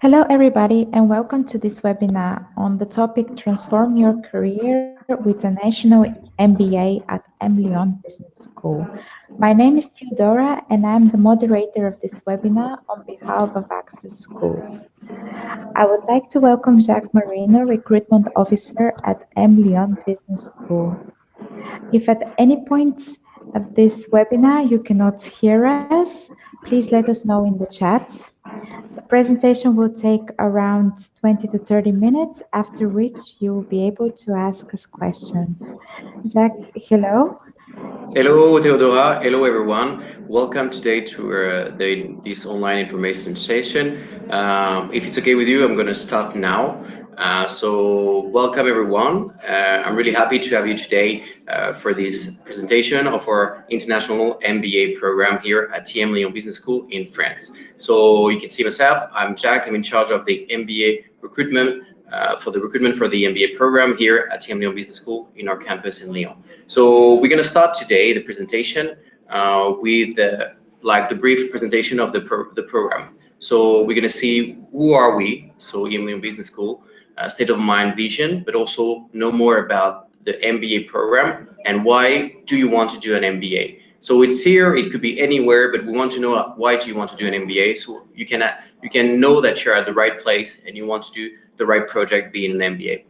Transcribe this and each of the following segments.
Hello, everybody, and welcome to this webinar on the topic Transform Your Career with a National MBA at emlyon Business School. My name is Theodora, and I'm the moderator of this webinar on behalf of Access Schools. I would like to welcome Jacques Marino, Recruitment Officer at emlyon Business School. If at any point of this webinar you cannot hear us, please let us know in the chat. The presentation will take around 20 to 30 minutes, after which you will be able to ask us questions. Jacques, hello. Hello, Theodora. Hello, everyone. Welcome today to this online information session. If it's okay with you, I'm going to start now. So welcome, everyone. I'm really happy to have you today for this presentation of our International MBA program here at emlyon Business School in France. So you can see myself. I'm Jacques. I'm in charge of the MBA recruitment for the MBA program here at emlyon Business School in our campus in Lyon. So we're going to start today the presentation with the brief presentation of the program. So we're going to see who are we, so emlyon Business School, state of mind, vision, but also know more about the MBA program and why do you want to do an MBA. So it's here, it could be anywhere, but we want to know why do you want to do an MBA, so you can know that you're at the right place and you want to do the right project being an MBA.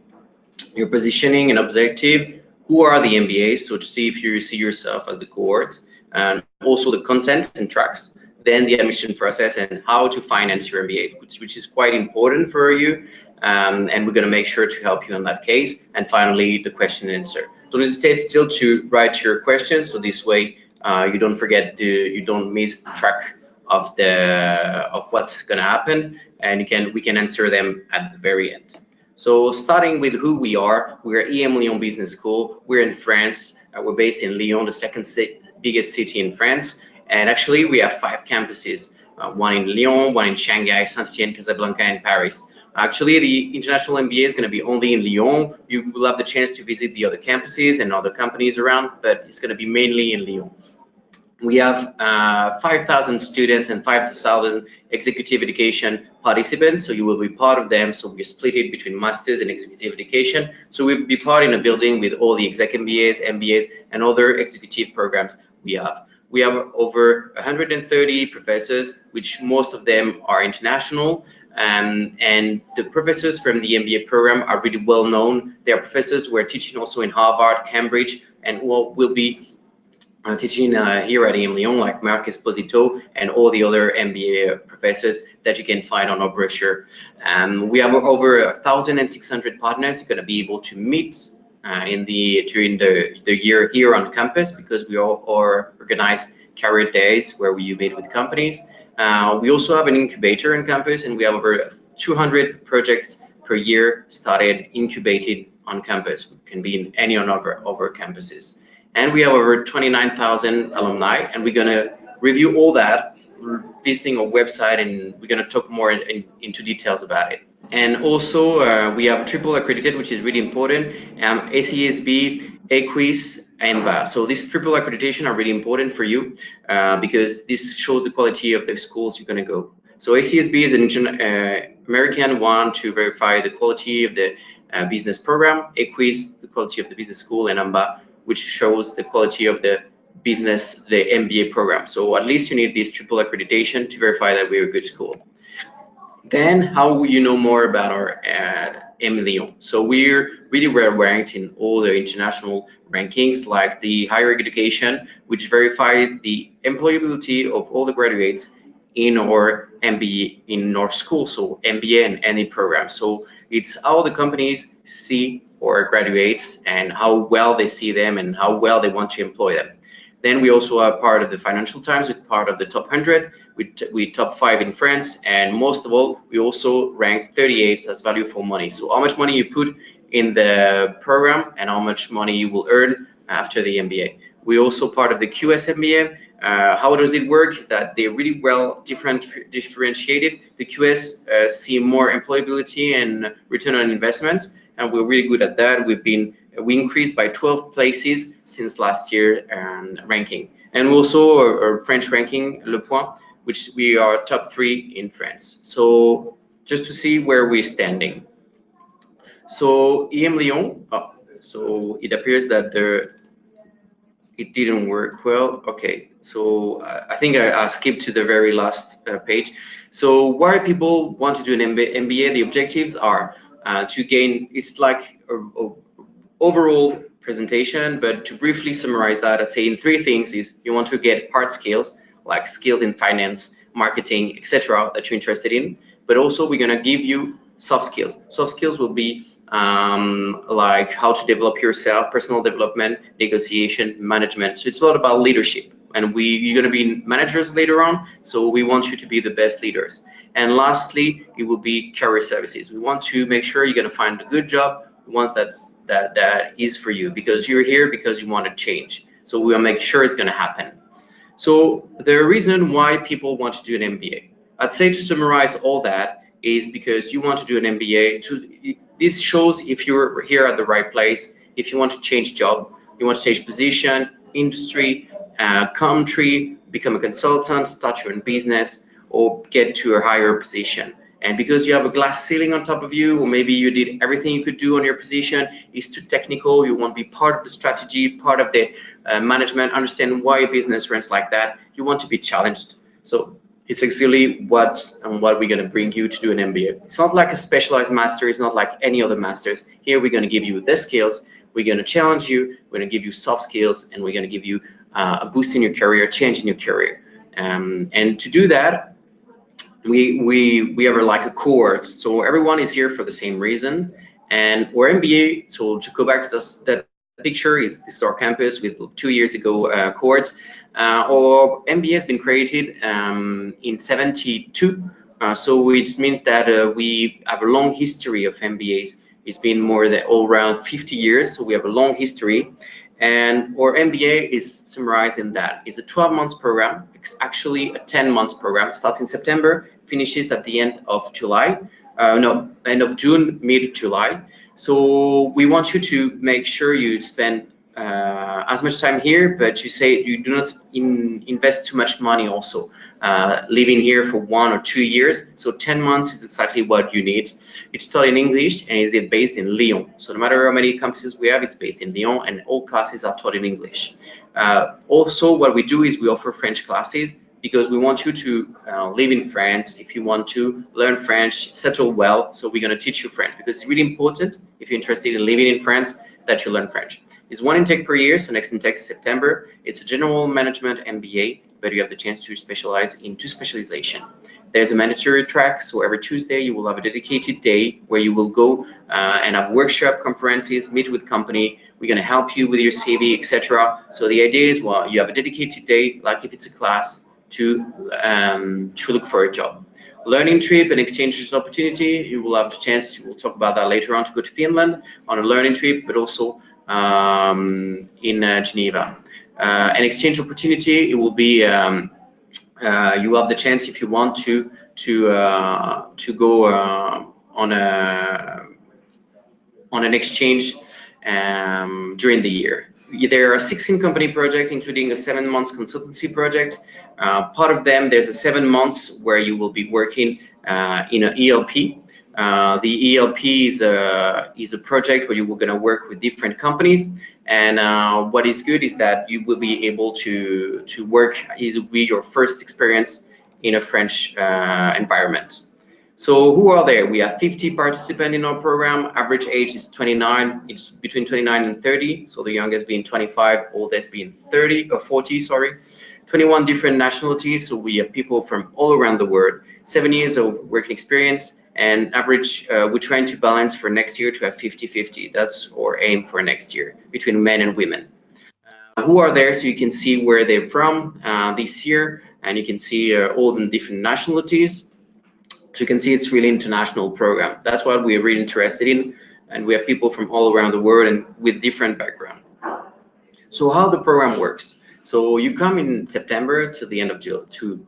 Your positioning and objective, who are the MBAs, so to see if you see yourself as the cohort, and also the content and tracks, then the admission process and how to finance your MBA, which is quite important for you, and we're going to make sure to help you in that case, and finally the question and answer. Don't hesitate still to write your questions, so this way you don't forget, you don't miss the track of what's going to happen, and we can answer them at the very end. So starting with who we are, we're emlyon Business School. We're in France. We're based in Lyon, the second biggest city in France. And actually, we have 5 campuses, one in Lyon, one in Shanghai, Saint-Etienne, Casablanca, and Paris. Actually, the International MBA is going to be only in Lyon. You will have the chance to visit the other campuses and other companies around, but it's going to be mainly in Lyon. We have 5,000 students and 5,000 executive education participants, so you will be part of them. So we split it between masters and executive education. So we'll be part in a building with all the exec MBAs, MBAs, and other executive programs we have. We have over 130 professors, which most of them are international. And the professors from the MBA program are really well known. They are professors who are teaching also in Harvard, Cambridge, and will be teaching here at emlyon, like Marc Esposito and all the other MBA professors that you can find on our brochure. We have over 1,600 partners you're going to be able to meet during the year here on campus, because we all organize career days where we meet with companies. We also have an incubator on campus, and we have over 200 projects per year started incubated on campus. It can be in any of our campuses. And we have over 29,000 alumni, and we're going to review all that visiting our website, and we're going to talk more into details about it. And also we have triple accredited, which is really important, ACSB, EQUIS, and BA. So these triple accreditation are really important for you because this shows the quality of the schools you're going to go. So ACSB is an American one to verify the quality of the business program, EQUIS, the quality of the business school, and AMBA, which shows the quality of the MBA program. So at least you need this triple accreditation to verify that we're a good school. Then how will you know more about our emlyon? So we're really well ranked in all the international rankings, like the higher education, which verify the employability of all the graduates in our MBA, in our school, so MBA and any program. So it's how the companies see our graduates and how well they see them and how well they want to employ them. Then we also are part of the Financial Times, with part of the top 100, we top 5 in France, and most of all, we also rank 38 as value for money. So how much money you put in the program and how much money you will earn after the MBA. We're also part of the QS MBA. How does it work is that they're really well differentiated. The QS see more employability and return on investment, and we're really good at that. We increased by 12 places since last year ranking, and also our French ranking, Le Point, which we are top 3 in France. So just to see where we're standing. So emlyon, so it appears that it didn't work well. Okay, so I think I skipped to the very last page. So why people want to do an MBA? The objectives are to gain. It's like a overall presentation, but to briefly summarize that, I'd say in three things: is you want to get hard skills, like skills in finance, marketing, etc., that you're interested in. But also we're gonna give you soft skills. Soft skills will be like how to develop yourself, personal development, negotiation, management. So it's a lot about leadership. And you're going to be managers later on, so we want you to be the best leaders. And lastly, it will be career services. We want to make sure you're going to find a good job, ones that is for you, because you're here because you want to change. So we'll make sure it's going to happen. So the reason why people want to do an MBA, I'd say to summarize all that, is because you want to do an MBA. This shows if you're here at the right place, if you want to change job, you want to change position, industry, country, become a consultant, start your own business, or get to a higher position. And because you have a glass ceiling on top of you, or maybe you did everything you could do on your position, it's too technical, you want to be part of the strategy, part of the management, understand why a business runs like that, you want to be challenged. So it's exactly what we're going to bring you to do an MBA. It's not like a specialized master, it's not like any other masters. Here we're going to give you the skills, we're going to challenge you, we're going to give you soft skills, and we're going to give you a boost in your career, change in your career. And to do that, we have like a cohort, so everyone is here for the same reason. And our MBA, so to go back to that picture, this is our campus with 2 years ago cohorts. Our MBA has been created in 72, so it means that we have a long history of MBAs. It's been more than all around 50 years, so we have a long history. And our MBA is summarized in that. It's a 12-month program. It's actually a 10-month program. It starts in September, finishes at the end of July. No, end of June, mid-July. So we want you to make sure you spend as much time here, but you say you do not invest too much money also. Living here for 1 or 2 years, so 10 months is exactly what you need. It's taught in English and is based in Lyon. So no matter how many campuses we have, it's based in Lyon, and all classes are taught in English. Also, what we do is we offer French classes because we want you to live in France. If you want to learn French, settle well, so we're going to teach you French because it's really important if you're interested in living in France that you learn French. It's one intake per year, so next intake is September. It's a general management MBA, but you have the chance to specialize in 2 specializations. There's a mandatory track, so every Tuesday you will have a dedicated day where you will go and have workshop, conferences, meet with company. We're going to help you with your CV, etc. So the idea is, well, you have a dedicated day, like if it's a class, to look for a job. Learning trip and exchange opportunity, you will have the chance, we'll talk about that later on, to go to Finland on a learning trip, but also in Geneva. An exchange opportunity, it will be you have the chance if you want to go on an exchange during the year. There are 16 company projects, including a 7-month consultancy project. Part of them, there's a 7 months where you will be working in an ELP. The ELP is a project where you are going to work with different companies, and what is good is that you will be able to work. It will be your first experience in a French environment. So who are there? We have 50 participants in our program. Average age is 29. It's between 29 and 30. So the youngest being 25, oldest being 30 or 40. Sorry. 21 different nationalities. So we have people from all around the world. 7 years of working experience. And average, we're trying to balance for next year to have 50-50. That's our aim for next year between men and women. Who are there, so you can see where they're from this year, and you can see all the different nationalities. So you can see it's really international program. That's what we're really interested in, and we have people from all around the world and with different background. So how the program works? So you come in September to the end of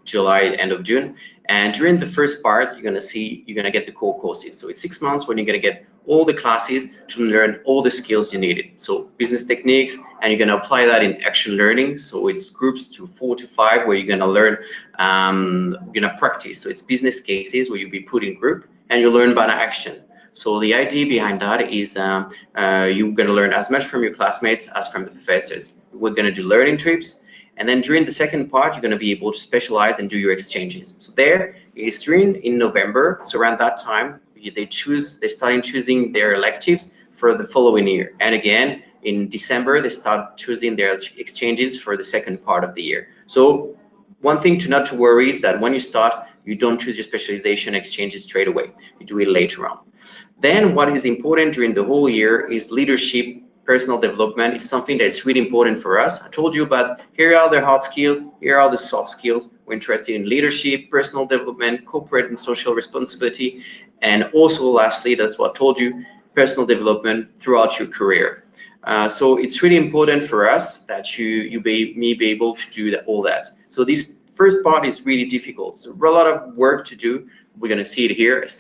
July, end of June, and during the first part, you're gonna get the core courses. So it's 6 months when you're gonna get all the classes to learn all the skills you needed. So business techniques, and you're gonna apply that in action learning. So it's groups to 4 to 5 where you're gonna learn, you're gonna practice. So it's business cases where you'll be put in group, and you learn by action. So the idea behind that is you're going to learn as much from your classmates as from the professors. We're going to do learning trips, and then during the second part, you're going to be able to specialize and do your exchanges. So there is during in November, so around that time, they start choosing their electives for the following year. And again, in December, they start choosing their exchanges for the second part of the year. So one thing not to worry is that when you start, you don't choose your specialization exchanges straight away. You do it later on. Then what is important during the whole year is leadership, personal development is something that's really important for us. I told you about here are the hard skills, here are the soft skills. We're interested in leadership, personal development, corporate and social responsibility, and also lastly, that's what I told you, personal development throughout your career. So it's really important for us that you be able to do all that. So this first part is really difficult. So a lot of work to do. We're going to see it here. It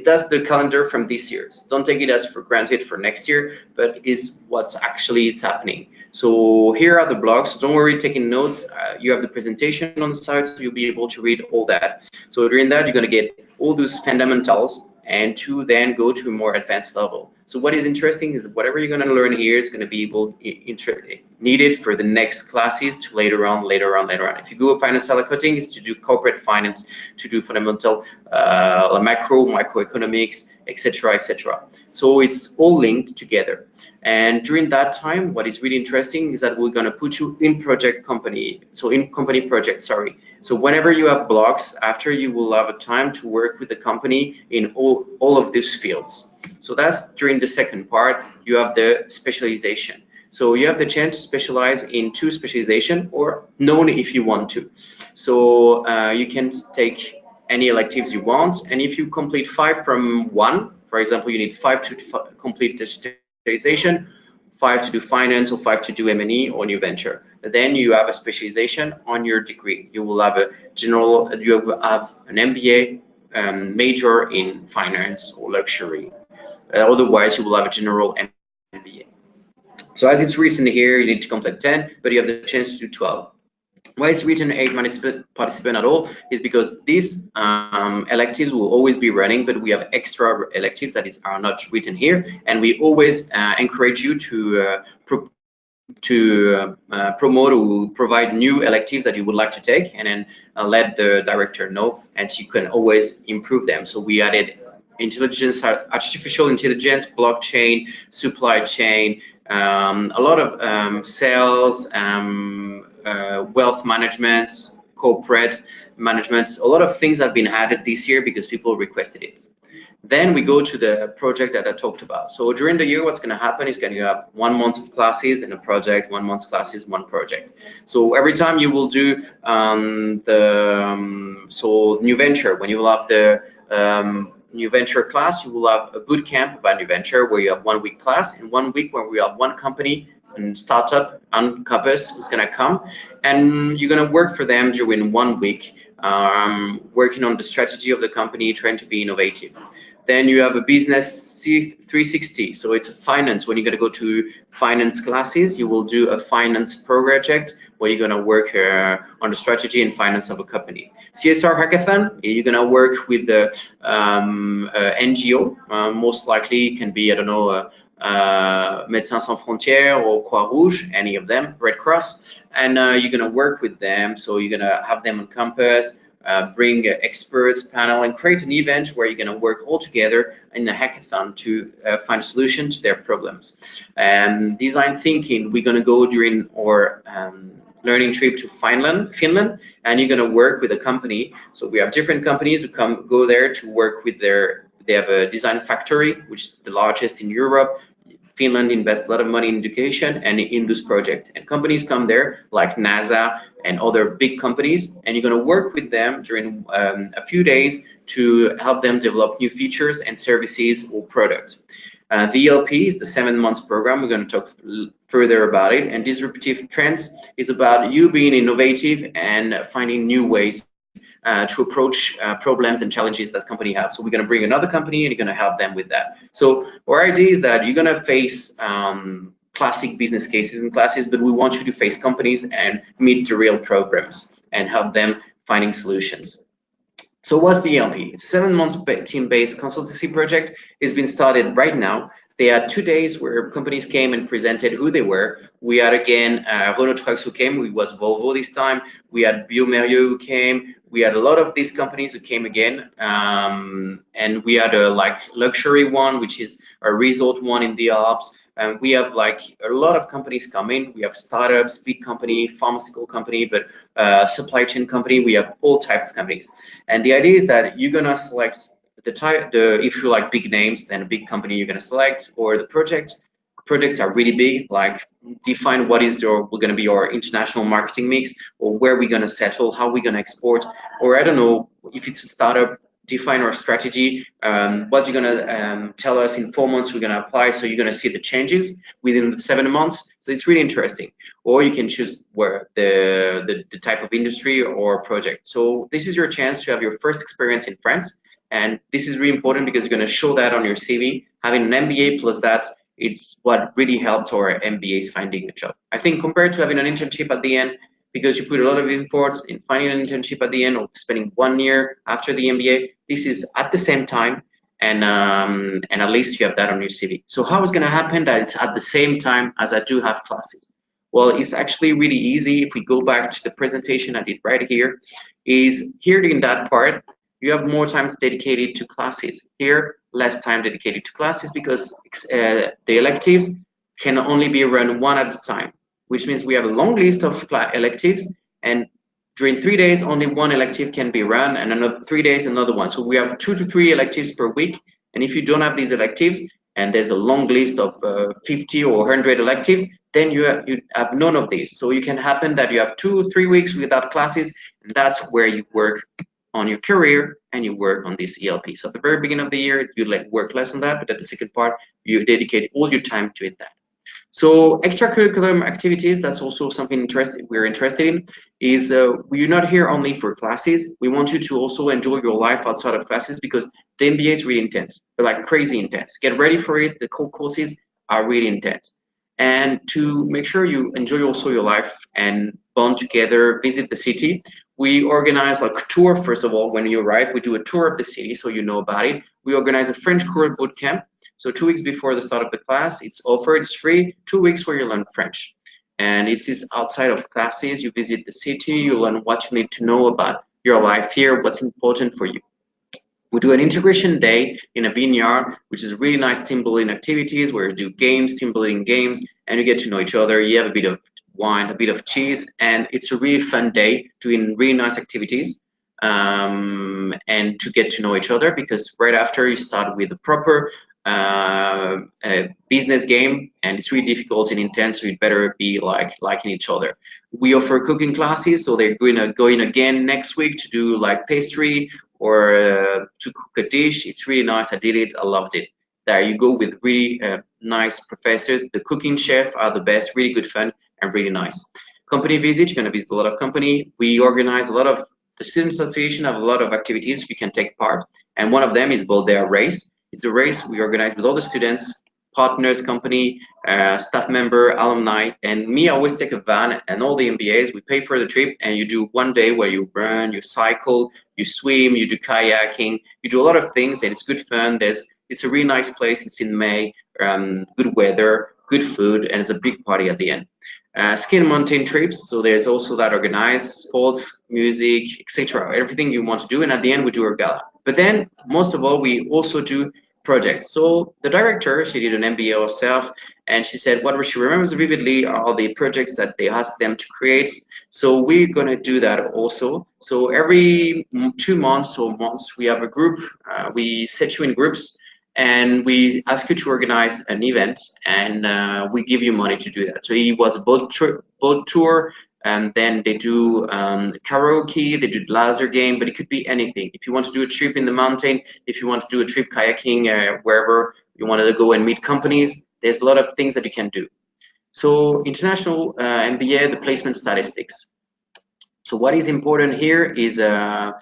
does the calendar from this year. So don't take it as for granted for next year, but is what's actually happening. So here are the blogs. So don't worry taking notes. You have the presentation on the side, so you'll be able to read all that. So during that, you're going to get all those fundamentals and to then go to a more advanced level. So what is interesting is whatever you're going to learn here is going to be needed for the next classes to later on. If you go finance accounting, is to do corporate finance, to do fundamental microeconomics, etc., etc. So it's all linked together. And during that time, what is really interesting is that we're going to put you in company project, sorry. So whenever you have blocks, after you will have a time to work with the company in all of these fields. So that's during the second part, you have the specialization. So you have the chance to specialize in 2 specializations or none if you want to. So you can take any electives you want, and if you complete 5 from 1, for example, you need 5 to complete digitalization, 5 to do finance, or 5 to do M&E or new venture. Then you have a specialization on your degree. You will have an MBA major in finance or luxury. Otherwise, you will have a general MBA. So as it's written here, you need to complete 10, but you have the chance to do 12. Why it's written 8 participant at all is because these electives will always be running, but we have extra electives that are not written here, and we always encourage you to promote or provide new electives that you would like to take, and then let the director know, and she can always improve them. So we added artificial intelligence, blockchain, supply chain, a lot of sales, wealth management, corporate management. A lot of things have been added this year because people requested it. Then we go to the project that I talked about. So during the year, what's going to happen is you have 1 month of classes and a project, 1 month classes, 1 project. So every time you will do so new venture, when you will have the new venture class, you will have a boot camp about new venture where you have 1 week class and 1 week where we have one company and startup on campus is going to come, and you're going to work for them during 1 week, working on the strategy of the company, trying to be innovative. Then you have a business 360, so it's a finance. When you're going to go to finance classes, you will do a finance project where you're going to work on the strategy and finance of a company. CSR hackathon, you're going to work with the NGO. Most likely it can be, I don't know, Médecins Sans Frontières or Croix-Rouge, any of them, Red Cross, and you're going to work with them. So you're going to have them on campus, bring experts, panel, and create an event where you're going to work all together in a hackathon to find a solution to their problems. Design thinking, we're going to go during our learning trip to Finland, and you're going to work with a company. So we have different companies who go there to work with they have a design factory, which is the largest in Europe. Finland invests a lot of money in education and in this project. And companies come there like NASA and other big companies, and you're going to work with them during a few days to help them develop new features and services or products. The ELP is the 7 months program. We're going to talk further about it. And Disruptive Trends is about you being innovative and finding new ways to approach problems and challenges that company have. So we're going to bring another company and you're going to help them with that. So our idea is that you're going to face classic business cases in classes, but we want you to face companies and meet the real problems and help them finding solutions. So what's the ELP? It's a 7 month team-based consultancy project. It's been started right now. They had 2 days where companies came and presented who they were. We had again Renault Trucks who came. We was Volvo this time. We had Biomerio who came. We had a lot of these companies who came again, and we had a like luxury one, which is a resort one in the Alps. And we have like a lot of companies coming. We have startups, big company, pharmaceutical company, but supply chain company. We have all types of companies. And the idea is that you're gonna select the type, if you like big names, then a big company you're gonna select, or the project. Projects are really big, like define what is we're gonna be our international marketing mix, or where we're gonna settle, how we're gonna export, or I don't know, if it's a startup, define our strategy, what you're gonna tell us in 4 months we're gonna apply, so you're gonna see the changes within the 7 months. So it's really interesting. Or you can choose where the type of industry or project. So this is your chance to have your first experience in France. And this is really important because you're going to show that on your CV. Having an MBA plus that, it's what really helped our MBAs finding a job. I think compared to having an internship at the end, because you put a lot of effort in finding an internship at the end or spending 1 year after the MBA, this is at the same time, and at least you have that on your CV. So how is going to happen that it's at the same time as I do have classes? Well, it's actually really easy. If we go back to the presentation I did right here, is here in that part, you have more times dedicated to classes. Here, less time dedicated to classes because the electives can only be run one at a time, which means we have a long list of electives, and during 3 days, only one elective can be run, and another 3 days, another one. So we have 2 to 3 electives per week, and if you don't have these electives, and there's a long list of 50 or 100 electives, then you have none of these. So it can happen that you have 2 or 3 weeks without classes, and that's where you work on your career and you work on this ELP. So at the very beginning of the year, you work less on that, but at the second part, you dedicate all your time to that. So extracurricular activities, that's also something we're interested in, is we're not here only for classes. We want you to also enjoy your life outside of classes because the MBA is really intense. They're like crazy intense. Get ready for it. The core courses are really intense. And to make sure you enjoy also your life and bond together, visit the city, we organize like a tour. First of all, when you arrive, we do a tour of the city so you know about it. We organize a French career boot camp. So 2 weeks before the start of the class, it's offered, it's free, 2 weeks where you learn French. And this is outside of classes. You visit the city, you learn what you need to know about your life here, what's important for you. We do an integration day in a vineyard, which is really nice team building activities where you do games, team building games, and you get to know each other. You have a bit of wine, a bit of cheese, and it's a really fun day doing really nice activities and to get to know each other, because right after you start with a proper business game, and it's really difficult and intense, so you'd better be liking each other. We offer cooking classes, so they're going again next week to do like pastry or to cook a dish. It's really nice. I did it. I loved it. There you go with really nice professors. The cooking chef are the best, really good fun and really nice. Company visit, you're going to visit a lot of company. We organize a lot of, the Student Association have a lot of activities you can take part, and one of them is Voltaire Race. It's a race we organize with all the students, partners, company, staff member, alumni, and me. I always take a van and all the MBAs. We pay for the trip, and you do 1 day where you run, you cycle, you swim, you do kayaking, you do a lot of things, and it's good fun. It's a really nice place. It's in May, good weather, good food, and it's a big party at the end. Ski and mountain trips, so there's also that organized, sports, music, etc. Everything you want to do, and at the end we do a gala. But then, most of all, we also do projects. So the director, she did an MBA herself, and she said what she remembers vividly are all the projects that they asked them to create. So we're gonna do that also. So every 2 months or months, we have a group. We set you in groups, and we ask you to organize an event, and we give you money to do that. So it was a boat tour, and then they do karaoke, they do laser game, but it could be anything. If you want to do a trip in the mountain, if you want to do a trip kayaking, wherever you want to go and meet companies, there's a lot of things that you can do. So International MBA, the placement statistics. So what is important here is that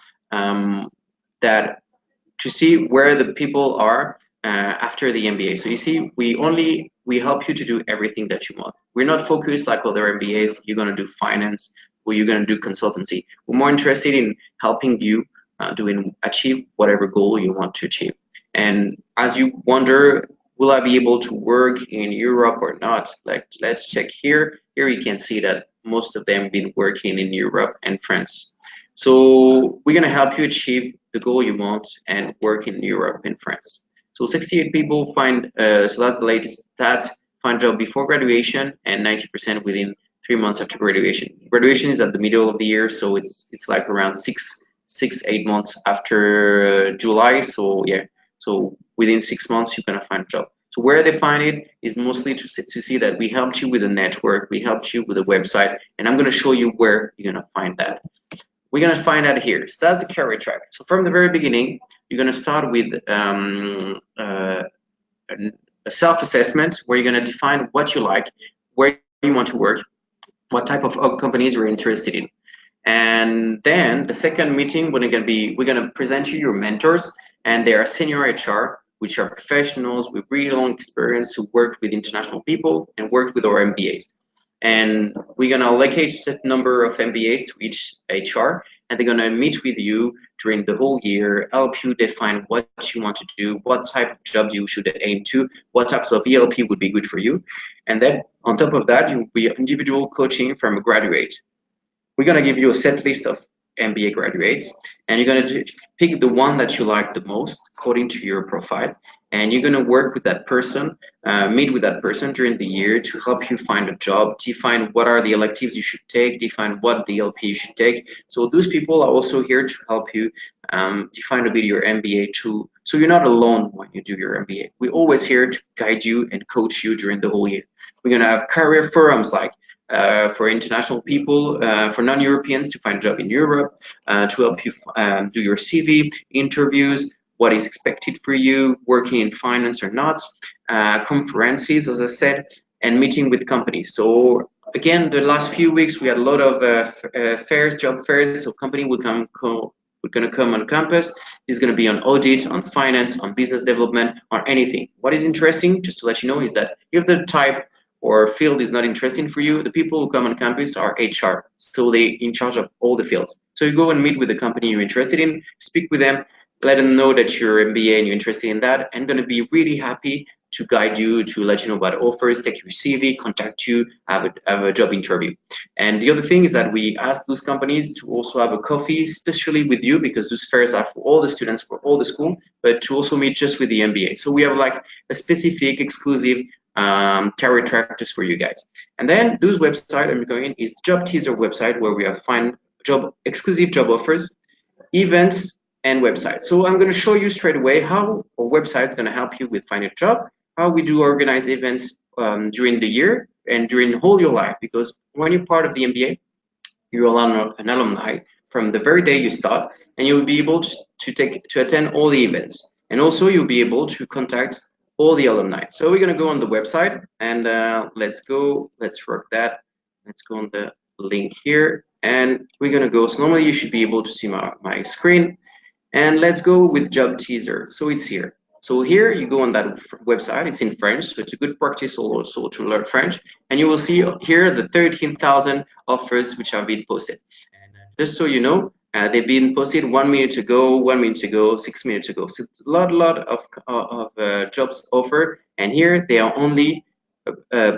to see where the people are after the MBA. So you see, we help you to do everything that you want. We're not focused like other MBAs. You're going to do finance or you're going to do consultancy. We're more interested in helping you achieve whatever goal you want to achieve. And as you wonder, will I be able to work in Europe or not? Like, let's check here. Here you can see that most of them been working in Europe and France. So we're gonna help you achieve the goal you want and work in Europe and France. So 68 people find, so that's the latest stats, find job before graduation, and 90% within 3 months after graduation. Graduation is at the middle of the year, so it's like around 8 months after July. So yeah, so within 6 months you're gonna find a job. So where they find it is mostly to see that we helped you with a network, we helped you with a website, and I'm gonna show you where you're gonna find that. We're gonna find out here. So that's the career track. So from the very beginning, you're gonna start with a self-assessment where you're gonna define what you like, where you want to work, what type of companies you're interested in. And then the second meeting, we're gonna present you your mentors, and they are senior HR, which are professionals with really long experience who worked with international people and worked with our MBAs. And we're gonna allocate a set number of MBAs to each HR, and they're gonna meet with you during the whole year, help you define what you want to do, what type of jobs you should aim to, what types of ELP would be good for you. And then on top of that, you'll be individual coaching from a graduate. We're gonna give you a set list of MBA graduates, and you're gonna pick the one that you like the most according to your profile, and you're gonna work with that person, meet with that person during the year to help you find a job, define what are the electives you should take, define what DLP you should take. So those people are also here to help you define a bit your MBA too. So you're not alone when you do your MBA. We're always here to guide you and coach you during the whole year. We're gonna have career forums like for international people, for non-Europeans to find a job in Europe, to help you do your CV, interviews, what is expected for you, working in finance or not, conferences, as I said, and meeting with companies. So again, the last few weeks we had a lot of fairs, job fairs. So company will we're going to come on campus. It's going to be on audit, on finance, on business development, on anything. What is interesting, just to let you know, is that if the type or field is not interesting for you, the people who come on campus are HR, so they're in charge of all the fields. So you go and meet with the company you're interested in, speak with them, let them know that you're MBA and you're interested in that, and going to be really happy to guide you, to let you know about offers, take your CV, contact you, have a job interview. And the other thing is that we ask those companies to also have a coffee, especially with you, because those fairs are for all the students, for all the school, but to also meet just with the MBA. So we have like a specific, exclusive career track just for you guys. And then those website I'm going in is Job Teaser website, where we have find exclusive job offers, events, and website. So I'm going to show you straight away how our website is going to help you with finding a job, how we do organize events during the year and during the whole your life, because when you're part of the MBA, you're an alumni from the very day you start, and you'll be able to attend all the events, and also you'll be able to contact all the alumni. So we're going to go on the website, and let's work that. Let's go on the link here, and we're going to go. So normally you should be able to see my screen, and let's go with Job Teaser. So it's here. So here you go on that website. It's in French, so it's a good practice also to learn French. And you will see here the 13,000 offers which have been posted. And just so you know, they've been posted 1 minute ago, 1 minute ago, 6 minutes ago. So it's a lot of jobs offer. And here they are only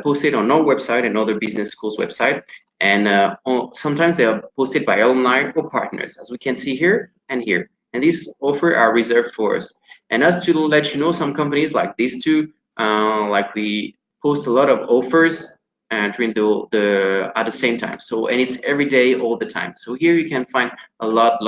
posted on our website and other business schools' website. And sometimes they are posted by alumni or partners, as we can see here and here. And these offers are reserved for us. And as to let you know, some companies like these two, like we post a lot of offers during at the same time. So, and it's every day, all the time. So here you can find a lot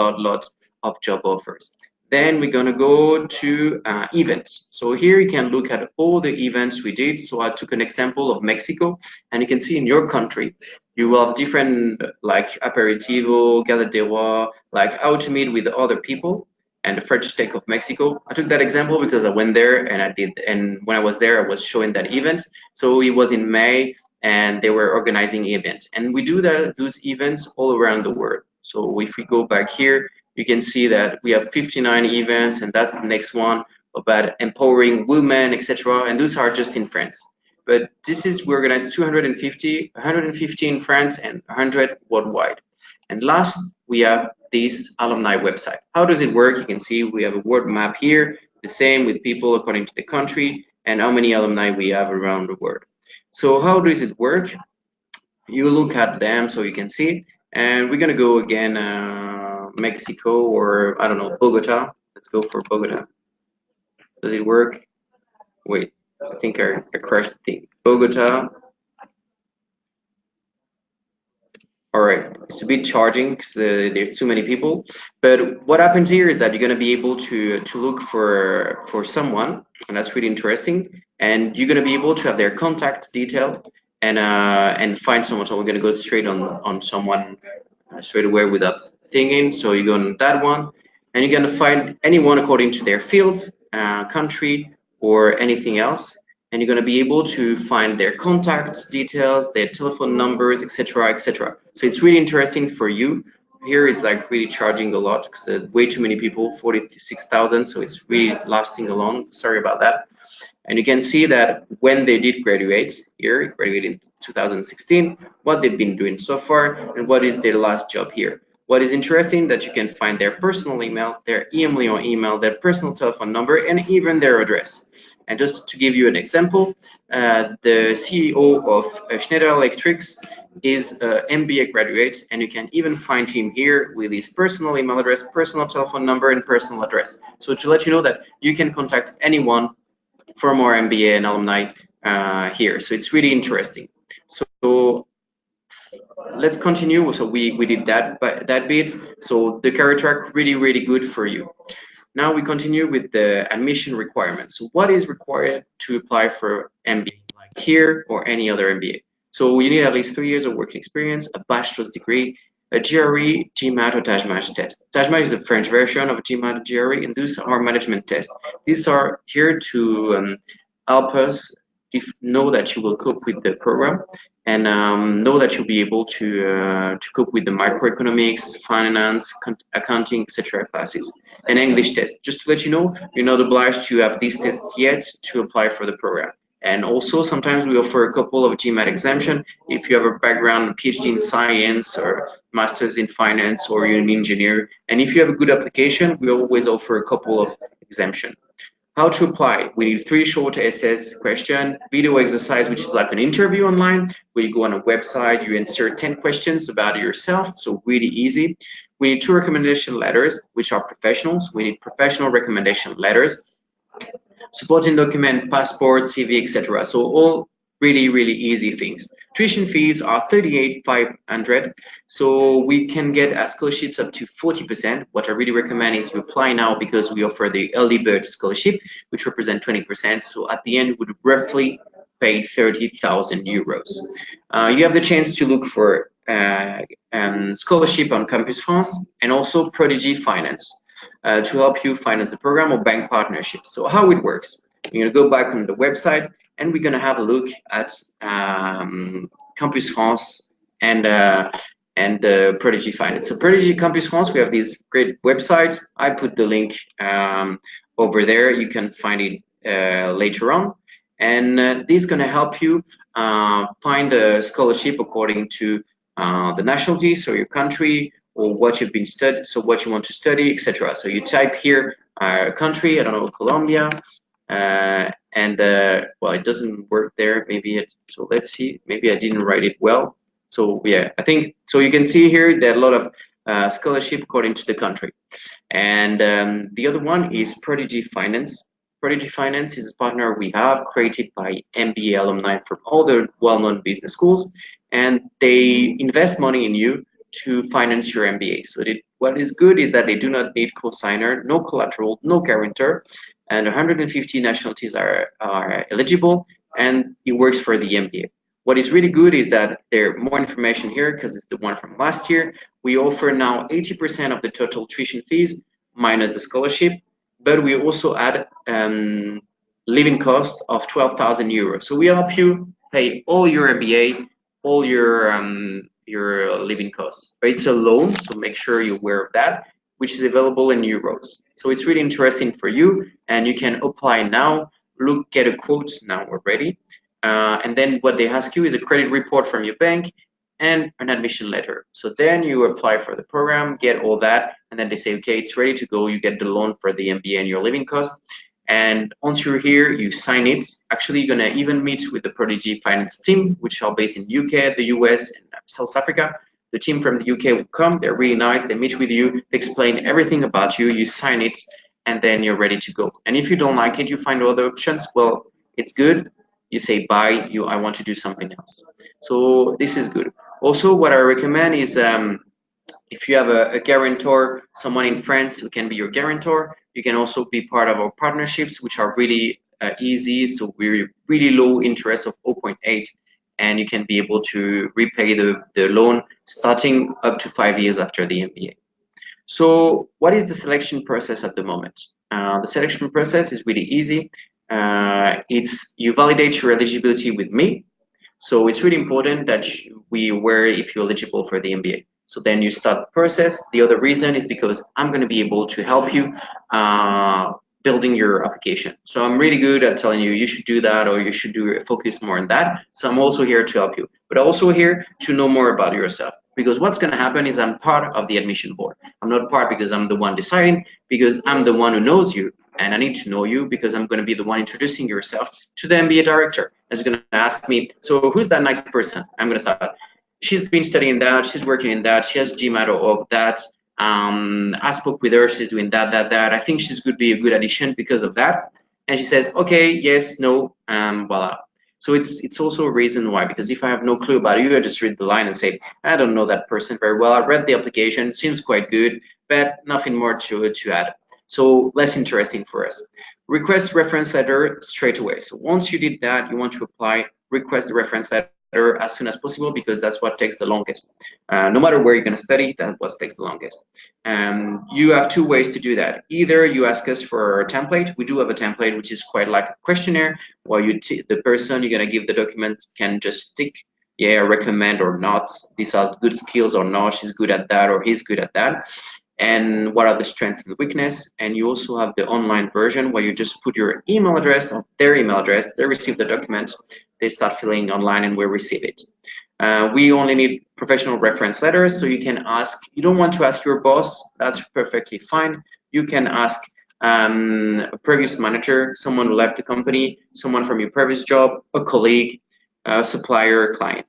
of job offers. Then we're gonna go to events. So here you can look at all the events we did. So I took an example of Mexico, and you can see in your country, you will have different like aperitivo, gala de roi, like how to meet with other people, and the French Tech of Mexico. I took that example because I went there and when I was there, I was showing that event. So it was in May, and they were organizing events. And we do those events all around the world. So if we go back here, you can see that we have 59 events, and that's the next one about empowering women, etc. And those are just in France. But we organized 150 in France and 100 worldwide. And last, we have this alumni website. How does it work? You can see we have a word map here, the same with people according to the country and how many alumni we have around the world. So how does it work? You look at them so you can see, and we're gonna go again, Mexico, or I don't know, Bogota. Let's go for Bogota. Does it work? Wait, I think I crashed the thing. Bogota. All right, it's a bit charging because there's too many people. But what happens here is that you're gonna be able to look for someone, and that's really interesting. And you're gonna be able to have their contact detail and find someone. So we're gonna go straight on someone straight away without thinking. So you go on that one, and you're gonna find anyone according to their field, country, or anything else. And you're going to be able to find their contacts details, their telephone numbers, etc., etc. So it's really interesting for you. Here it's like really charging a lot because there's way too many people, 46,000, so it's really lasting a long. Sorry about that. And you can see that when they did graduate, here, graduated in 2016, what they've been doing so far, and what is their last job here. What is interesting that you can find their personal email, their emlyon email, their personal telephone number, and even their address. And just to give you an example, the CEO of Schneider Electric is an MBA graduate, and you can even find him here with his personal email address, personal telephone number, and personal address. So to let you know that you can contact anyone from our MBA and alumni here. So it's really interesting. So let's continue. So we did that bit. So the career track really good for you. Now we continue with the admission requirements. So what is required to apply for MBA like here or any other MBA? So you need at least 3 years of working experience, a bachelor's degree, a GRE, GMAT, or TAJMAT test. TAJMAT is the French version of GMAT, GRE, and these are management tests. These are here to help us know that you will cope with the program and know that you'll be able to cope with the microeconomics, finance, accounting, etc. classes. An English test. Just to let you know, you're not obliged to have these tests yet to apply for the program. And also, sometimes we offer a couple of GMAT exemption if you have a background, PhD in science or master's in finance, or you're an engineer. And if you have a good application, we always offer a couple of exemption. How to apply? We need 3 short essays, question, video exercise, which is like an interview online, where you go on a website, you insert 10 questions about yourself, so really easy. We need 2 recommendation letters, which are professionals. We need professional recommendation letters, supporting document, passport, CV, etc. So all really easy things. Tuition fees are 38,500, so we can get scholarships up to 40%. What I really recommend is apply now because we offer the early bird scholarship, which represent 20%. So at the end, we would roughly pay 30,000 euros. You have the chance to look for scholarship on Campus France and also Prodigy Finance to help you finance the program, or bank partnerships. So how it works? You're going to go back on the website, and we're going to have a look at Campus France and Prodigy Finance. So Prodigy Campus France, we have these great websites. I put the link over there. You can find it later on. And this is going to help you find a scholarship according to the nationality, so your country, or what you've been studying, so what you want to study, etc. So you type here country, I don't know, Colombia, well, it doesn't work there. Maybe so let's see. Maybe I didn't write it well. So yeah, I think so. You can see here that a lot of scholarship according to the country, and the other one is Prodigy Finance. Prodigy Finance is a partner we have created by MBA alumni from all the well-known business schools, and they invest money in you to finance your MBA. So what is good is that they do not need co-signer, no collateral, no guarantor, and 150 nationalities are eligible, and it works for the MBA. What is really good is that there are more information here because it's the one from last year. We offer now 80% of the total tuition fees minus the scholarship, but we also add living cost of 12,000 euros. So we help you pay all your MBA, all your living costs. But it's a loan, so make sure you're aware of that, which is available in euros. So it's really interesting for you, and you can apply now. Look, get a quote now already, and then what they ask you is a credit report from your bank and an admission letter. So then you apply for the program, get all that, and then they say, okay, it's ready to go. You get the loan for the MBA and your living cost. And once you're here, you sign it. Actually, you're gonna even meet with the Prodigy Finance team, which are based in UK, the US, and South Africa. The team from the UK will come. They're really nice. They meet with you, they explain everything about you. You sign it, and then you're ready to go. And if you don't like it, you find other options. Well, it's good. You say bye. I want to do something else. So this is good. Also, what I recommend is if you have a guarantor, someone in France who can be your guarantor, you can also be part of our partnerships, which are really easy. So we're really low interest of 0.8, and you can be able to repay the loan starting up to 5 years after the MBA. So what is the selection process at the moment? The selection process is really easy. It's you validate your eligibility with me. So it's really important that we aware if you're eligible for the MBA. So then you start the process. The other reason is because I'm going to be able to help you building your application. So I'm really good at telling you should do that or you should focus more on that. So I'm also here to help you, but also here to know more about yourself. Because what's going to happen is I'm part of the admission board. I'm not part because I'm the one deciding, because I'm the one who knows you, and I need to know you because I'm going to be the one introducing yourself to the MBA director. That's going to ask me, so who's that nice person? I'm going to start. She's been studying that. She's working in that. She has GMAT of that. I spoke with her. She's doing that. I think she's could be a good addition because of that. And she says, okay, yes, no, voila. So it's also a reason why, because if I have no clue about you, I just read the line and say, I don't know that person very well. I read the application, seems quite good, but nothing more to add. So less interesting for us. Request reference letter straight away. So once you did that, you want to apply, request the reference letter as soon as possible, because that's what takes the longest. No matter where you're going to study, that's what takes the longest. You have two ways to do that. Either you ask us for a template. We do have a template, which is quite like a questionnaire, where the person you're going to give the document can just tick, yeah, recommend or not. These are good skills or not. She's good at that or he's good at that. And what are the strengths and weakness. And you also have the online version where you just put your email address or their email address, they receive the document, they start filling online and we receive it. We only need professional reference letters, so you can ask, you don't want to ask your boss, that's perfectly fine. You can ask a previous manager, someone who left the company, someone from your previous job, a colleague, a supplier, a client.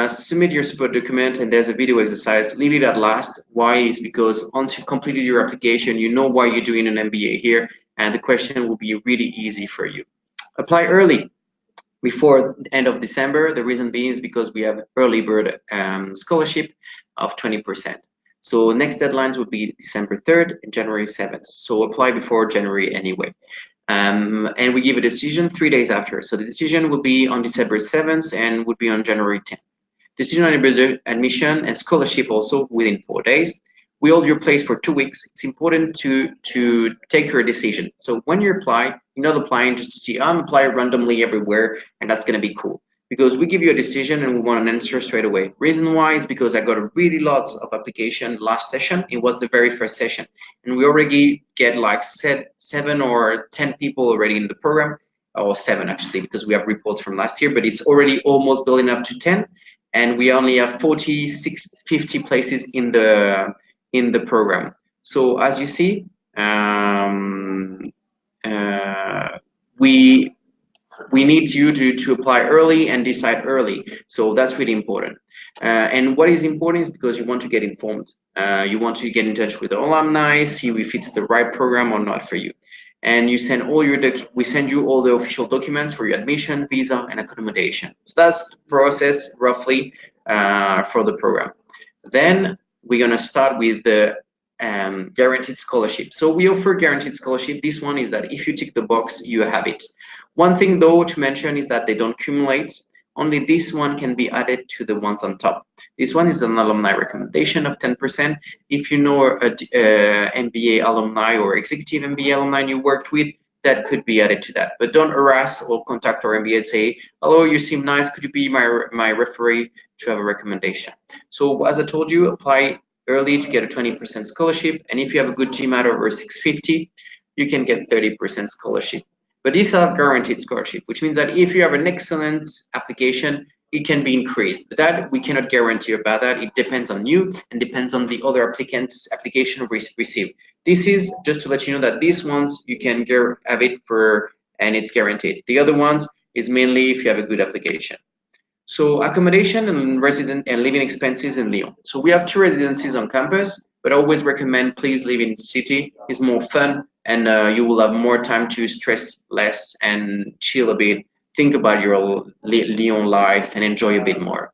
Submit your support document, and there's a video exercise. Leave it at last. Why? Is because once you've completed your application, you know why you're doing an MBA here, and the question will be really easy for you. Apply early, before the end of December. The reason being is because we have early bird scholarship of 20%. So next deadlines would be December 3rd and January 7th. So apply before January anyway. And we give a decision 3 days after. So the decision will be on December 7th and would be on January 10th. Decision on admission and scholarship also within 4 days. We hold your place for 2 weeks. It's important to take your decision. So when you apply, you're not applying just to see, I'm applying randomly everywhere, and that's going to be cool. Because we give you a decision and we want an answer straight away. Reason why is because I got a really lots of application last session. It was the very first session. And we already get like 7 or 10 people already in the program, or 7 actually, because we have reports from last year, but it's already almost building up to 10. And we only have 46, 50 places in the program. So as you see, we need you to apply early and decide early. So that's really important. And what is important is because you want to get informed. You want to get in touch with the alumni, see if it's the right program or not for you. And you send all your we send you all the official documents for your admission, visa, and accommodation. So that's the process roughly for the program. Then we're gonna start with the guaranteed scholarship. So we offer guaranteed scholarship. This one is that if you tick the box, you have it. One thing though to mention is that they don't cumulate. Only this one can be added to the ones on top. This one is an alumni recommendation of 10%. If you know a MBA alumni or executive MBA alumni you worked with, that could be added to that. But don't harass or contact our MBA and say, hello, you seem nice, could you be my referee to have a recommendation? So as I told you, apply early to get a 20% scholarship. And if you have a good GMAT over 650, you can get 30% scholarship. But these are guaranteed scholarship, which means that if you have an excellent application, it can be increased, but that we cannot guarantee about that. It depends on you and depends on the other applicants application received. This is just to let you know that these ones you can have it for, and it's guaranteed. The other ones is mainly if you have a good application. So accommodation and resident and living expenses in Lyon. So we have 2 residencies on campus, but I always recommend please live in the city. It's more fun, and you will have more time to stress less and chill a bit, think about your Lyon life and enjoy a bit more.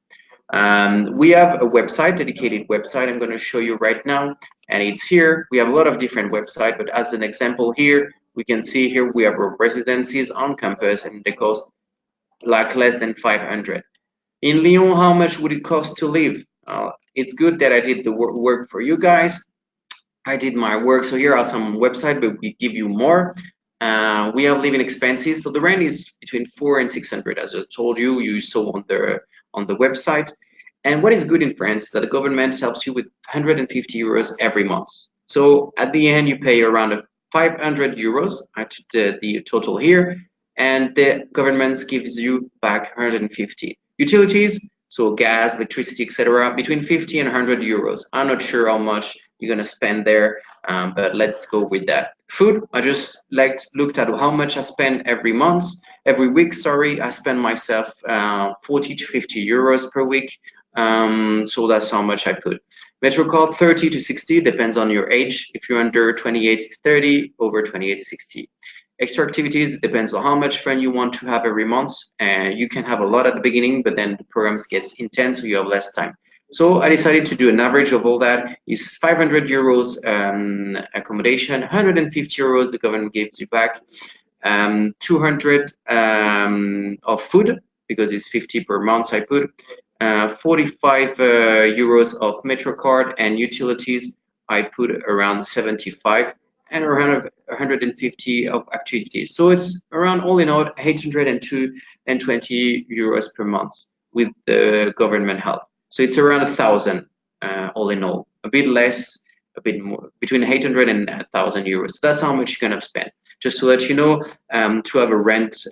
We have a website, dedicated website I'm going to show you right now, and it's here. We have a lot of different websites, but as an example here, we can see here we have our residencies on campus, and they cost like less than 500. In Lyon, how much would it cost to live? It's good that I did the work for you guys. I did my work, so here are some websites, but we give you more. We have living expenses, so the rent is between 400 and 600, as I told you. You saw on the website. And what is good in France that the government helps you with 150 euros every month. So at the end, you pay around 500 euros. I took the total here, and the government gives you back 150. Utilities, so gas, electricity, etc., between 50 and 100 euros. I'm not sure how much you're gonna spend there, but let's go with that. Food, I just looked at how much I spend every week. Sorry, I spend myself 40 to 50 euros per week. So that's how much I put. Metro card 30 to 60, depends on your age. If you're under 28 to 30, over 28 to 60. Extra activities depends on how much fun you want to have every month, and you can have a lot at the beginning, but then the programs gets intense, so you have less time. So I decided to do an average of all that. Is 500 euros accommodation, 150 euros the government gives you back, 200 of food, because it's 50 per month I put, 45 euros of metro card, and utilities I put around 75, and around 150 of activities. So it's around, all in all, 820 euros per month with the government help. So it's around 1,000 all in all, a bit less, a bit more, between 800 and 1,000 euros. So that's how much you're gonna spend. Just to let you know, to have a rent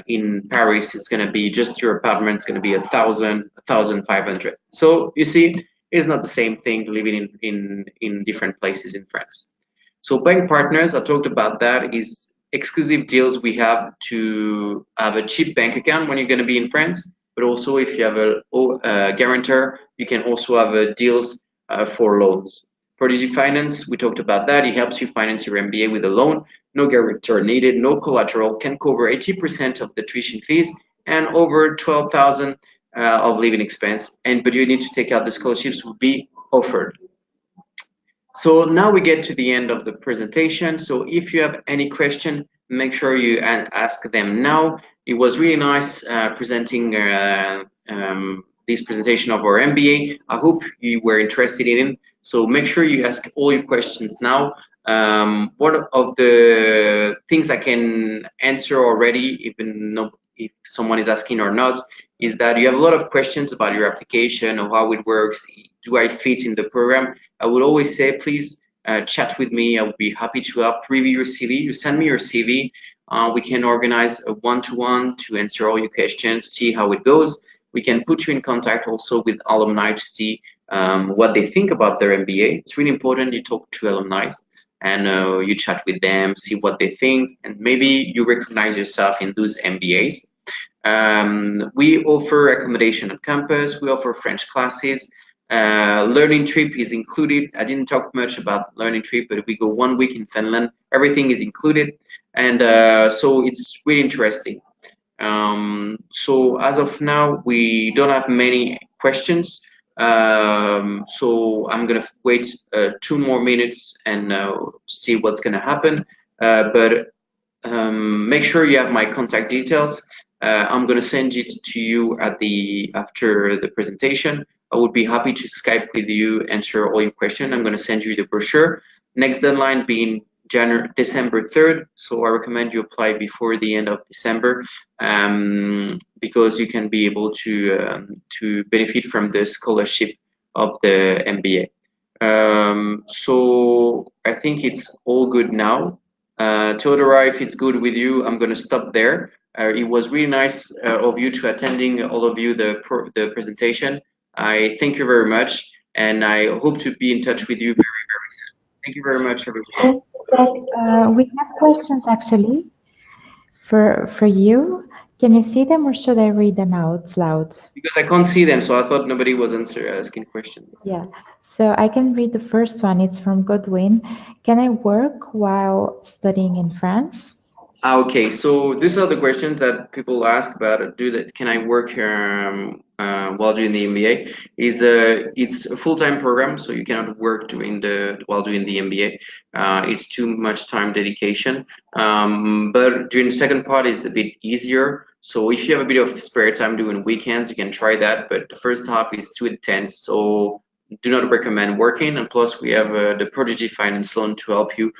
in Paris, it's gonna be just your apartment. It's gonna be 1,000, 1,500. So you see, it's not the same thing living in different places in France. So bank partners, I talked about that, is exclusive deals we have to have a cheap bank account when you're going to be in France, but also if you have a guarantor, you can also have deals for loans. Prodigy Finance, we talked about that. It helps you finance your MBA with a loan. No guarantor needed, no collateral, can cover 80% of the tuition fees and over 12,000 of living expense. But you need to take out the scholarships will be offered. So now we get to the end of the presentation. So if you have any question, make sure you ask them now. It was really nice presenting this presentation of our MBA. I hope you were interested in it. So make sure you ask all your questions now. One of the things I can answer already, even if someone is asking or not, is that you have a lot of questions about your application or how it works. Do I fit in the program? I would always say, please chat with me. I would be happy to help. Review your CV. You send me your CV. We can organize a one-to-one to answer all your questions, see how it goes. We can put you in contact also with alumni to see what they think about their MBA. It's really important you talk to alumni and you chat with them, see what they think, and maybe you recognize yourself in those MBAs. We offer accommodation on campus. We offer French classes. Learning trip is included. I didn't talk much about learning trip, but if we go 1 week in Finland, everything is included, and so it's really interesting. So as of now, we don't have many questions. So I'm gonna wait 2 more minutes and see what's gonna happen. But make sure you have my contact details. I'm gonna send it to you after the presentation. I would be happy to Skype with you, answer all your questions. I'm gonna send you the brochure. Next deadline being December 3rd, so I recommend you apply before the end of December because you can be able to benefit from the scholarship of the MBA. So I think it's all good now. Theodora, if it's good with you, I'm going to stop there. It was really nice of you to attending all of you the presentation. I thank you very much, and I hope to be in touch with you very, very soon. Thank you very much, everyone. Yes, we have questions actually for you. Can you see them or should I read them out loud? Because I can't see them, so I thought nobody was asking questions. Yeah, so I can read the first one. It's from Godwin. Can I work while studying in France? Okay, so these are the questions that people ask about. Can I work while doing the MBA? It's a full-time program, so you cannot work while doing the MBA. It's too much time dedication. But during the second part is a bit easier. So if you have a bit of spare time doing weekends, you can try that. But the first half is too intense, so do not recommend working. And plus, we have the Prodigy Finance loan to help you.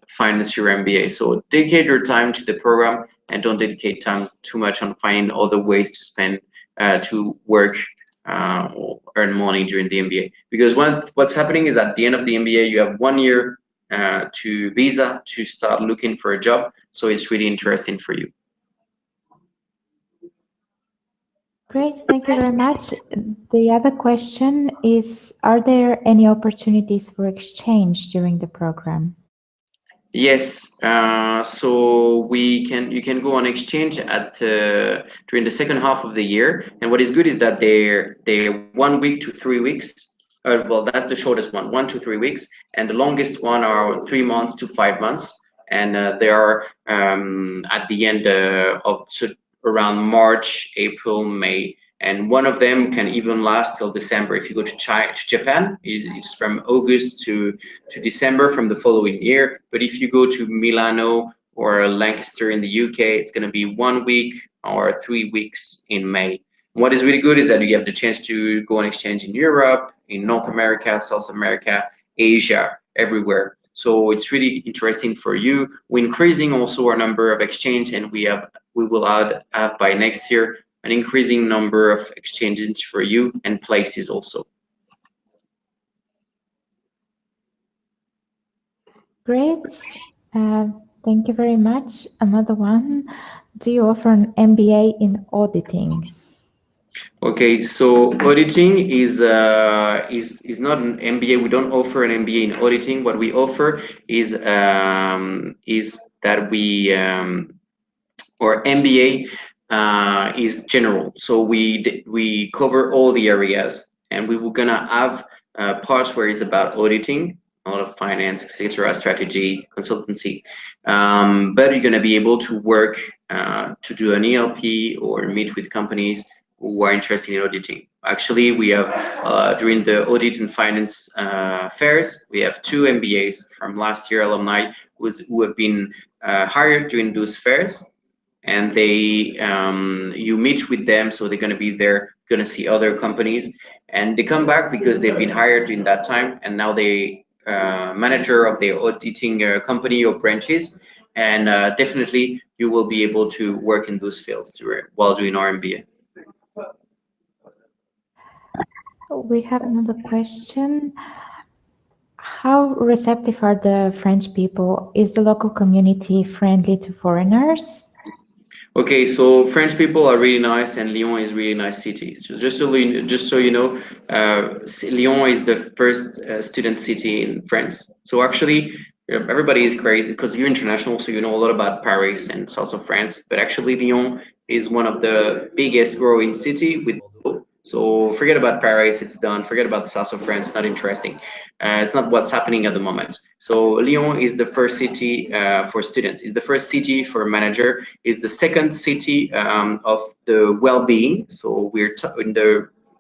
Finance your MBA. So dedicate your time to the program and don't dedicate time too much on finding other ways to spend to work or earn money during the MBA. Because what's happening is at the end of the MBA, you have 1 year to visa to start looking for a job. So it's really interesting for you. Great, thank you very much. The other question is, are there any opportunities for exchange during the program? Yes, so you can go on exchange during the second half of the year, and what is good is that they're 1 week to 3 weeks. Well, that's the shortest one, 1 to 3 weeks, and the longest one are 3 months to 5 months, and they are at the end around March, April, May. And one of them can even last till December. If you go to Japan, it's from August to December from the following year. But if you go to Milano or Lancaster in the UK, it's going to be 1 week or 3 weeks in May. What is really good is that you have the chance to go on exchange in Europe, in North America, South America, Asia, everywhere. So it's really interesting for you. We're increasing also our number of exchange, and we will have by next year an increasing number of exchanges for you and places also. Great. Thank you very much. Another one. Do you offer an MBA in auditing? Okay, so auditing is not an MBA. We don't offer an MBA in auditing. What we offer is that our MBA is general. So we cover all the areas, and we were gonna have parts where it's about auditing, a lot of finance, etc., strategy, consultancy. But you're gonna be able to work to do an ELP or meet with companies who are interested in auditing. Actually, we have during the audit and finance fairs, we have 2 MBAs from last year alumni who have been hired during those fairs, and you meet with them, so they're going to be there, going to see other companies, and they come back because they've been hired in that time, and now they manager of the auditing company or branches, and definitely you will be able to work in those fields while doing our MBA. We have another question. How receptive are the French people? Is the local community friendly to foreigners? Okay, so French people are really nice, and Lyon is a really nice city. So just so you know, Lyon is the first student city in France. So actually, everybody is crazy because you're international, so you know a lot about Paris and south of France. But actually, Lyon is one of the biggest growing city with. So forget about Paris, it's done. Forget about the south of France, not interesting. It's not what's happening at the moment. So Lyon is the first city for students. It's the first city for a manager. It's the second city of the well-being. So we're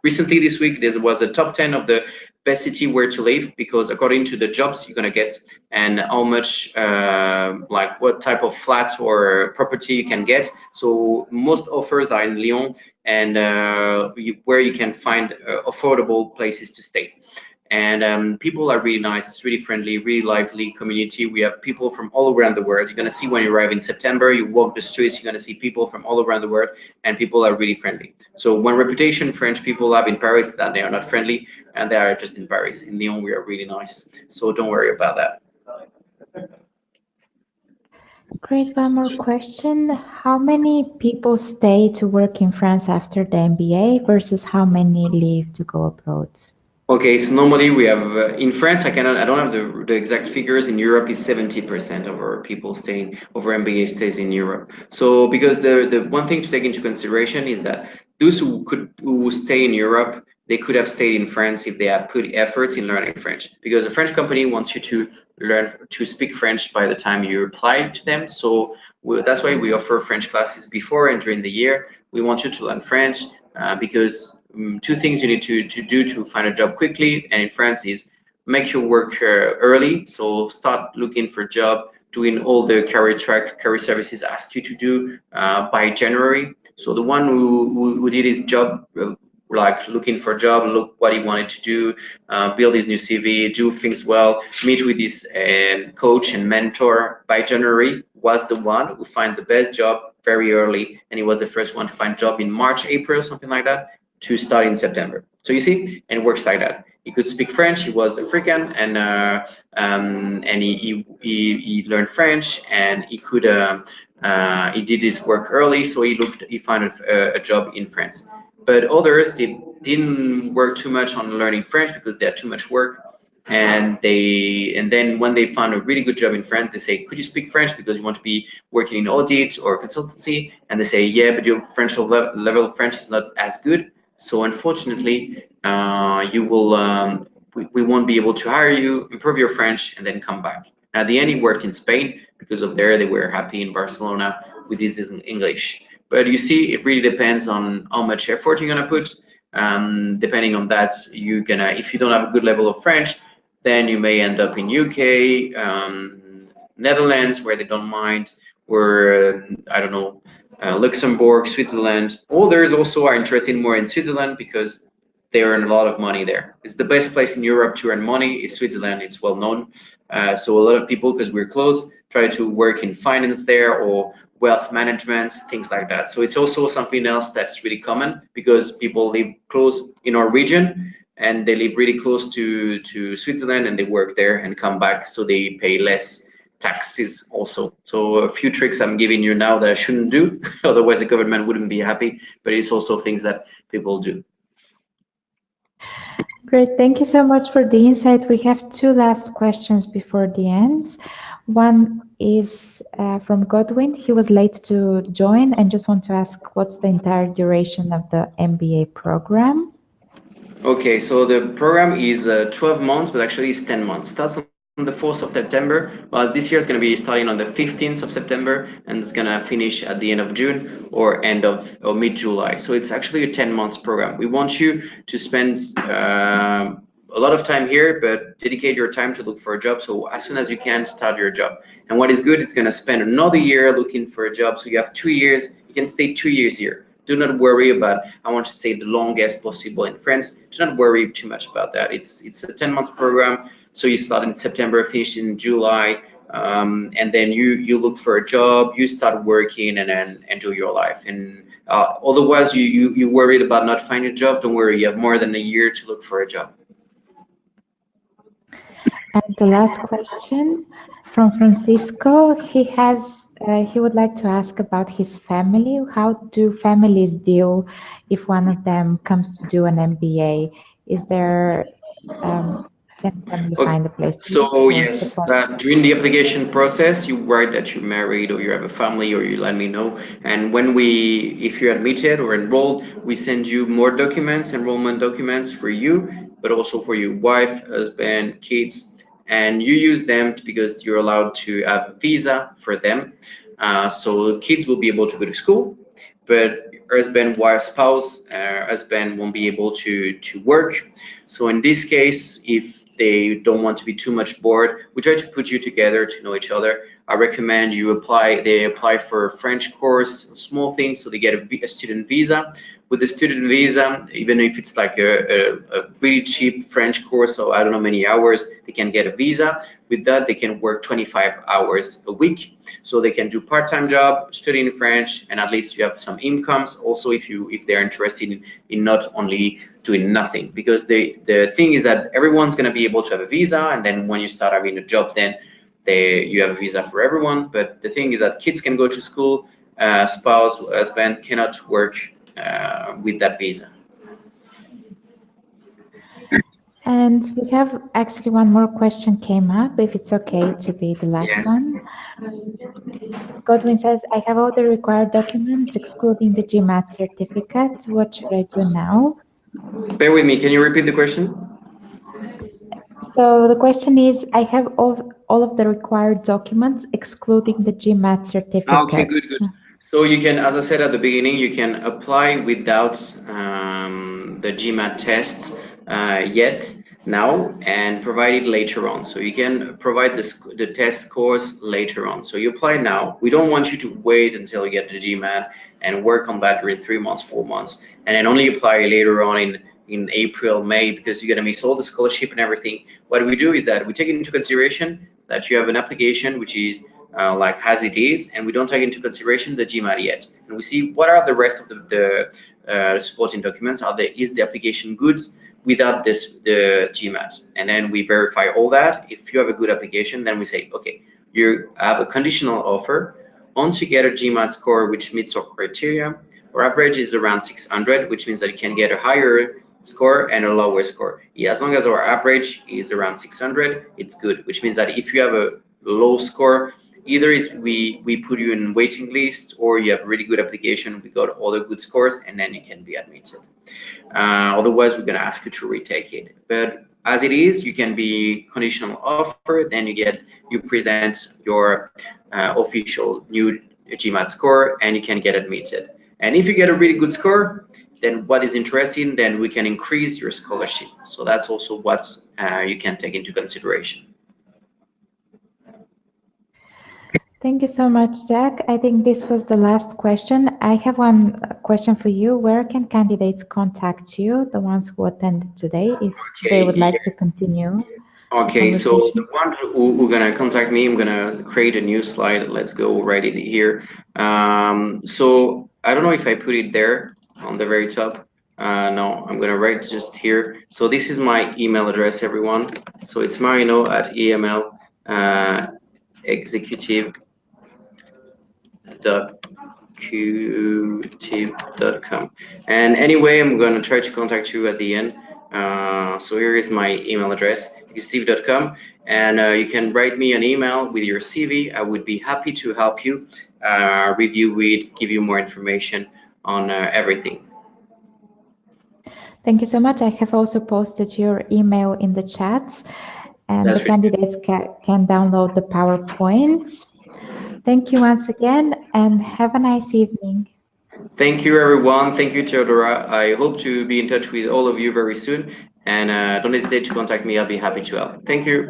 recently this week there was a top 10 of the best city where to live, because according to the jobs you're gonna get and how much like what type of flats or property you can get. So most offers are in Lyon, and where you can find affordable places to stay. And people are really nice. It's really friendly, really lively community. We have people from all around the world. You're gonna see when you arrive in September, you walk the streets, you're gonna see people from all around the world, and people are really friendly. So one reputation French people have in Paris is that they are not friendly, and they are just in Paris. In Lyon, we are really nice. So don't worry about that. Great. One more question. How many people stay to work in France after the MBA versus how many leave to go abroad? Okay, so normally we have in France. I don't have the exact figures. In Europe, is 70% of our people staying over MBA stays in Europe. So because the one thing to take into consideration is that those who stay in Europe, they could have stayed in France if they had put efforts in learning French. Because a French company wants you to learn to speak French by the time you apply to them. So that's why we offer French classes before and during the year. We want you to learn French because two things you need to do to find a job quickly and in France is make your work early. So start looking for a job, doing all the career services ask you to do by January. So the one who did his job, like looking for a job, look what he wanted to do, build his new CV, do things well, meet with his coach and mentor by January, was the one who find the best job very early, and he was the first one to find job in March, April, something like that, to start in September. So you see, and it works like that. He could speak French. He was African, and he learned French, and he did his work early, so he found a job in France. But others didn't work too much on learning French because they had too much work, and then when they found a really good job in France, they say, could you speak French because you want to be working in audit or consultancy? And they say, yeah, but your French level of French is not as good, so unfortunately you will we won't be able to hire you, improve your French, and then come back. At the end, he worked in Spain because of there they were happy in Barcelona with his English. But you see, it really depends on how much effort you're gonna put. Depending on that, if you don't have a good level of French, then you may end up in UK, Netherlands, where they don't mind, or I don't know, Luxembourg, Switzerland. Others also are interested more in Switzerland because they earn a lot of money there. It's the best place in Europe to earn money is Switzerland. It's well known. So a lot of people, because we're close, try to work in finance there or wealth management, things like that. So it's also something else that's really common because people live close in our region and they live really close to Switzerland and they work there and come back, so they pay less taxes also. So a few tricks I'm giving you now that I shouldn't do, otherwise the government wouldn't be happy, but it's also things that people do. Great, thank you so much for the insight. We have two last questions before the end. One is from Godwin. He was late to join and just want to ask what's the entire duration of the MBA program? Okay, so the program is 12 months, but actually it's 10 months. Starts on the 4th of September, but this year it's going to be starting on the 15th of September and it's going to finish at the end of June or mid-July. So it's actually a 10 months program. We want you to spend a lot of time here, but dedicate your time to look for a job. So as soon as you can, start your job. And what is good, it's going to spend another year looking for a job. So you have 2 years, you can stay 2 years here. Do not worry about, I want to stay the longest possible in France. Do not worry too much about that. It's a 10-month program. So you start in September, finish in July, and then you look for a job, you start working and then enjoy your life. And otherwise you worried about not finding a job, don't worry, you have more than a year to look for a job. And the last question from Francisco, he would like to ask about his family. How do families deal if one of them comes to do an MBA? Is there can family find a place to live So or yes, support? during the application process, you write that you're married or you have a family or you let me know. And if you're admitted or enrolled, we send you more documents, enrollment documents for you, but also for your wife, husband, kids, and you use them because you're allowed to have a visa for them. So kids will be able to go to school, but husband, wife, spouse, husband won't be able to work. So in this case, if they don't want to be too much bored, we try to put you together to know each other. I recommend they apply for a French course, small things, so they get a student visa. With the student visa, even if it's like a really cheap French course, so I don't know many hours, they can get a visa. With that, they can work 25 hours a week. So they can do part-time job, studying French, and at least you have some incomes. Also, if they're interested in not only doing nothing, because the thing is that everyone's going to be able to have a visa, and then when you start having a job, then you have a visa for everyone. But the thing is that kids can go to school, spouse, husband cannot work with that visa. And we have actually one more question came up, if it's okay to be the last Yes. one. Godwin says, I have all the required documents excluding the GMAT certificate. What should I do now? Bear with me, can you repeat the question? So the question is, I have all of the required documents excluding the GMAT certificates. Okay, good. So you can, as I said at the beginning, you can apply without the GMAT test yet now and provide it later on. So you can provide the test scores later on. So you apply now. We don't want you to wait until you get the GMAT and work on that during 3 months, 4 months, and then only apply later on in April, May, because you're going to miss all the scholarship and everything. What we do is that we take into consideration that you have an application which is like as it is, and we don't take into consideration the GMAT yet. And we see what are the rest of the supporting documents. Is the application good without the GMAT? And then we verify all that. If you have a good application, then we say, okay, you have a conditional offer. Once you get a GMAT score which meets our criteria, our average is around 600, which means that you can get a higher score and a lower score. Yeah, as long as our average is around 600, it's good, which means that if you have a low score, either is we put you in waiting list, or you have a really good application, we got all the good scores, and then you can be admitted. Otherwise, we're going to ask you to retake it. But as it is, you can be conditional offer, then you present your official new GMAT score, and you can get admitted. And if you get a really good score, then what is interesting, then we can increase your scholarship. So that's also what you can take into consideration. Thank you so much, Jack. I think this was the last question. I have one question for you. Where can candidates contact you, the ones who attended today, if they would like to continue? Okay, so the ones who are gonna contact me, I'm gonna create a new slide. Let's go right in here. So I don't know if I put it there on the very top. No, I'm gonna write just here. So this is my email address, everyone. So it's Marino at EML executive.com. And anyway, I'm going to try to contact you at the end. So here is my email address, executive.com, and you can write me an email with your CV. I would be happy to help you review it, give you more information on everything. Thank you so much. I have also posted your email in the chats, and the candidates can download the PowerPoints. Thank you once again, and have a nice evening. Thank you, everyone. Thank you, Theodora. I hope to be in touch with all of you very soon. And don't hesitate to contact me. I'll be happy to help. Thank you.